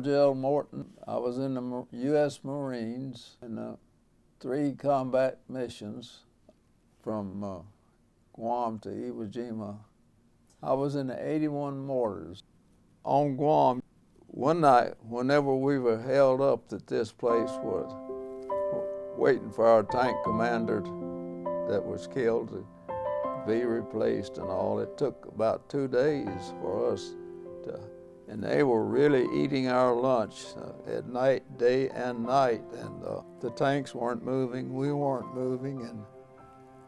George L. Morton. I was in the U.S. Marines in 3 combat missions from Guam to Iwo Jima. I was in the 81 mortars. On Guam, one night, whenever we were held up at this place was waiting for our tank commander that was killed to be replaced and all, it took about 2 days for us to, and they were really eating our lunch at night, day and night, and the tanks weren't moving, we weren't moving,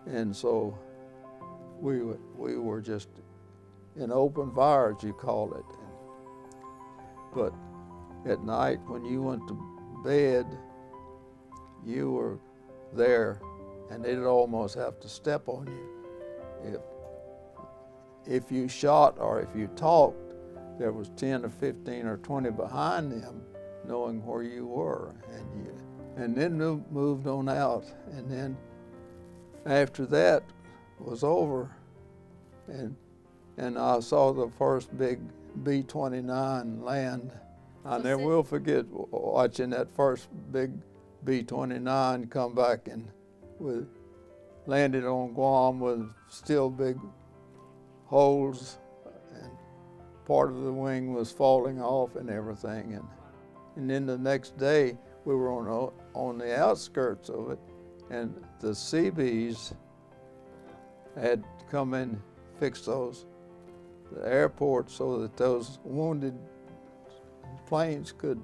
and so we were just in open fire, as you call it. But at night, when you went to bed, you were there, and they'd almost have to step on you. If you shot or if you talked, there was 10 or 15 or 20 behind them, knowing where you were, and then moved on out. And then after that was over, and I saw the first big B-29 land. I never will forget watching that first big B-29 come back and landed on Guam with still big holes, and part of the wing was falling off and everything. And then the next day we were on the outskirts of it, and the Seabees had come in, fixed the airport so that those wounded planes could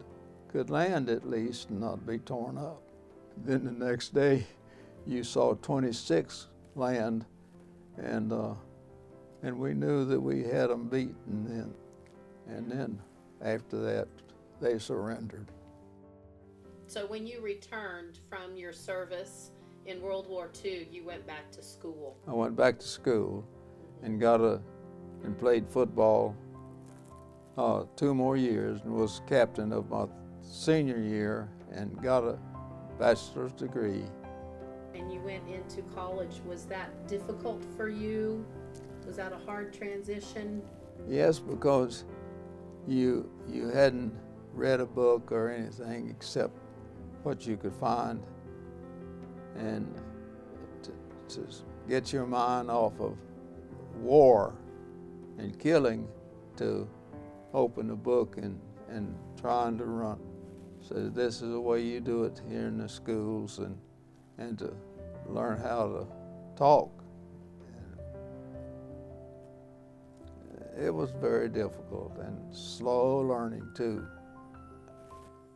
land at least and not be torn up. Then the next day you saw 26 land, and we knew that we had them beaten then. And then after that they surrendered. So when you returned from your service in World War II, you went back to school. I went back to school and and played football 2 more years, and was captain of my senior year and got a bachelor's degree. And you went into college. Was that difficult for you? Was that a hard transition? Yes, because you hadn't read a book or anything except what you could find, and to get your mind off of war and killing, to open a book and trying to run. So this is the way you do it here in the schools, and to learn how to talk. It was very difficult and slow learning too.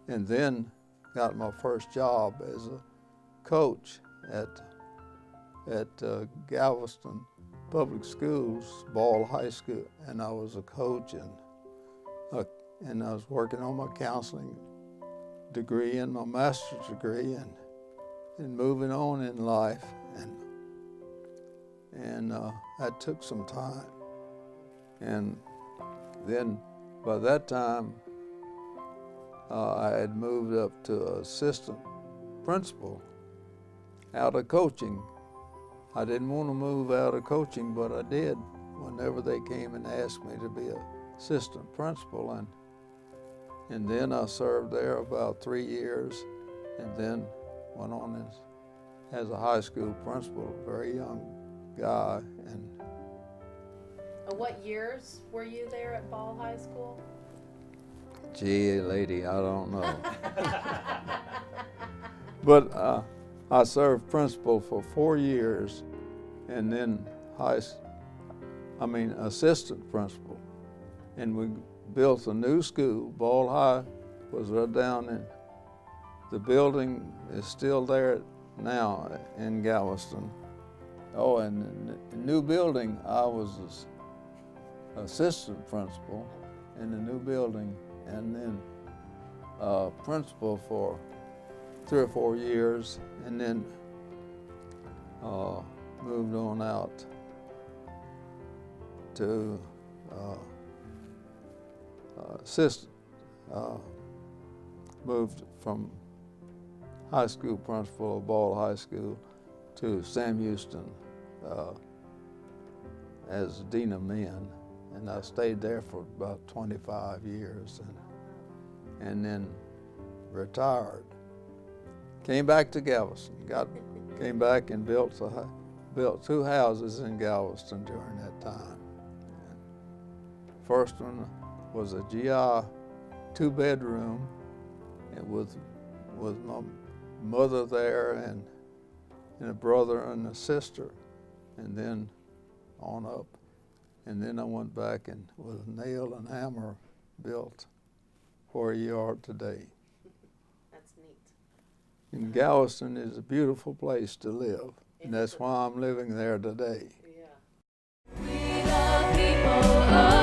And then got my first job as a coach at Galveston Public Schools, Ball High School, and I was a coach, and I was working on my counseling degree and my master's degree, and moving on in life, and that took some time. And then by that time I had moved up to assistant principal out of coaching. I didn't want to move out of coaching, but I did whenever they came and asked me to be an assistant principal. And then I served there about 3 years, and then went on as a high school principal, a very young guy. And what years were you there at Ball High School? Gee, lady, I don't know. But I served principal for 4 years, and then assistant principal. And we built a new school. Ball High was right down in, the building is still there now in Galveston. Oh, and in the new building, I was assistant principal in the new building, and then principal for 3 or 4 years, and then moved on out to assistant. Moved from high school principal of Ball High School to Sam Houston as dean of men, and I stayed there for about 25 years. and then retired. Came back to Galveston. Came back and built 2 houses in Galveston during that time. First one was a GI 2-bedroom, and with my mother there and a brother and a sister, and then on up. And then I went back and with nail and hammer built where you are today. That's neat. And Galveston is a beautiful place to live, and that's why I'm living there today. Yeah. We the people of